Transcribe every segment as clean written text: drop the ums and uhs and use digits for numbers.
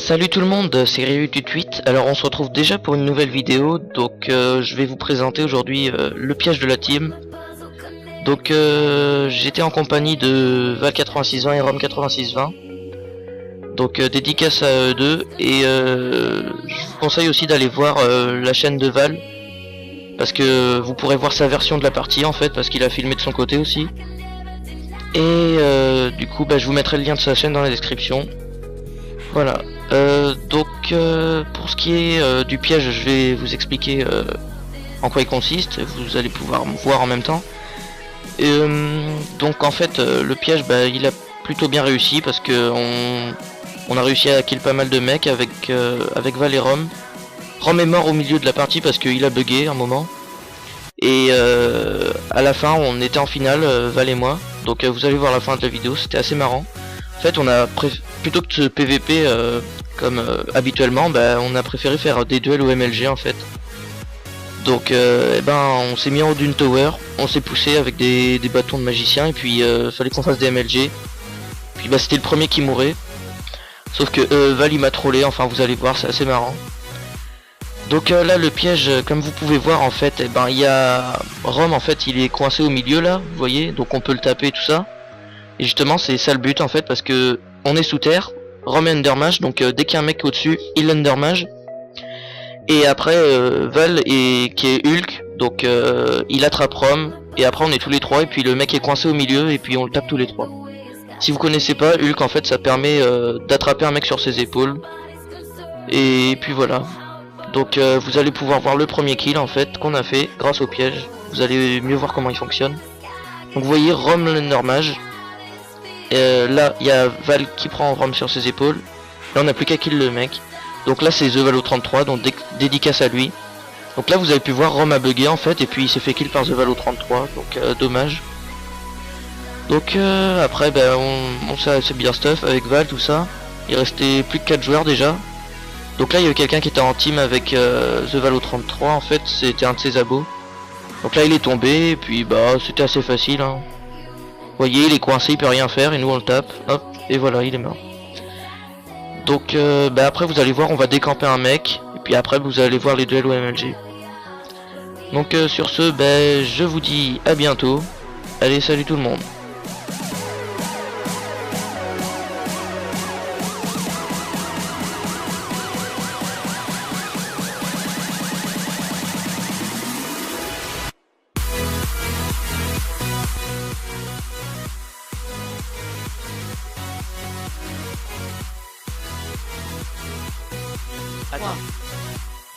Salut tout le monde, c'est Ryu88. Alors on se retrouve déjà pour une nouvelle vidéo. Donc je vais vous présenter aujourd'hui le piège de la team. Donc j'étais en compagnie de Val8620 et Rom8620. Donc dédicace à eux deux. Et je vous conseille aussi d'aller voir la chaîne de Val, parce que vous pourrez voir sa version de la partie en fait, parce qu'il a filmé de son côté aussi. Et du coup je vous mettrai le lien de sa chaîne dans la description. Voilà. Pour ce qui est du piège, je vais vous expliquer en quoi il consiste. Vous allez pouvoir me voir en même temps. Donc en fait, le piège, il a plutôt bien réussi parce que on a réussi à kill pas mal de mecs avec Val et Rom. Rom est mort au milieu de la partie parce qu'il a bugué un moment. Et à la fin, on était en finale, Val et moi. Donc vous allez voir la fin de la vidéo, c'était assez marrant. En fait, plutôt que de PVP comme habituellement, on a préféré faire des duels au MLG en fait. Donc on s'est mis en haut d'une tower, on s'est poussé avec des bâtons de magicien et puis fallait qu'on fasse des MLG. Puis c'était le premier qui mourait. Sauf que Val il m'a trollé, enfin vous allez voir, c'est assez marrant. Donc là le piège, comme vous pouvez voir en fait, il y a Rom en fait, il est coincé au milieu là, vous voyez, donc on peut le taper tout ça. Et justement c'est ça le but en fait, parce que on est sous terre, Rom est undermage, donc dès qu'il y a un mec au-dessus, il undermage. Et après Val qui est Hulk, donc il attrape Rom, et après on est tous les trois, et puis le mec est coincé au milieu, et puis on le tape tous les trois. Si vous connaissez pas, Hulk en fait ça permet d'attraper un mec sur ses épaules. Et puis voilà. Donc vous allez pouvoir voir le premier kill en fait qu'on a fait grâce au piège. Vous allez mieux voir comment il fonctionne. Donc vous voyez Rom l'undermage. Là il y a Val qui prend Rom sur ses épaules. Là on n'a plus qu'à kill le mec. Donc là c'est The Valo33, donc dédicace à lui. Donc là vous avez pu voir Rom a bugué en fait, et puis il s'est fait kill par The Valo33, donc dommage. Donc après on c'est bien stuff avec Val tout ça. Il restait plus que 4 joueurs déjà. Donc là il y a eu quelqu'un qui était en team avec The Valo33 en fait, c'était un de ses abos. Donc là il est tombé, et puis c'était assez facile hein. Vous voyez il est coincé, il peut rien faire, et nous on le tape, hop, et voilà il est mort. Donc après vous allez voir, on va décamper un mec, et puis après vous allez voir les duels au MLG. Donc sur ce, je vous dis à bientôt. Allez salut tout le monde. Attends.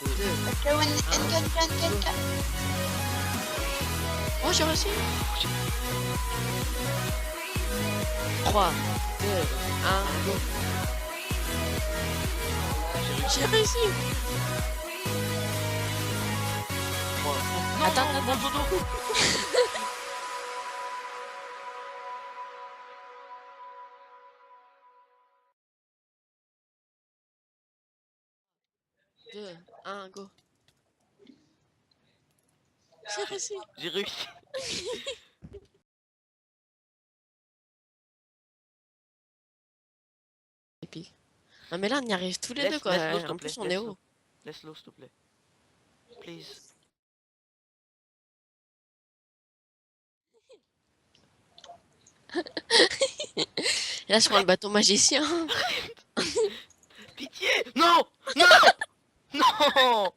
2, 1, oh j'ai réussi. 3, 2, 1, go. J'ai réussi. Attends, mon dodo. 2, 1, go. J'ai réussi. J'ai réussi. Épique. Non mais là on y arrive tous les deux quoi. En plus on est haut. Laisse-le s'il te plaît. Please. Et là je prends le bâton magicien. Pitié. Non. Non. Non.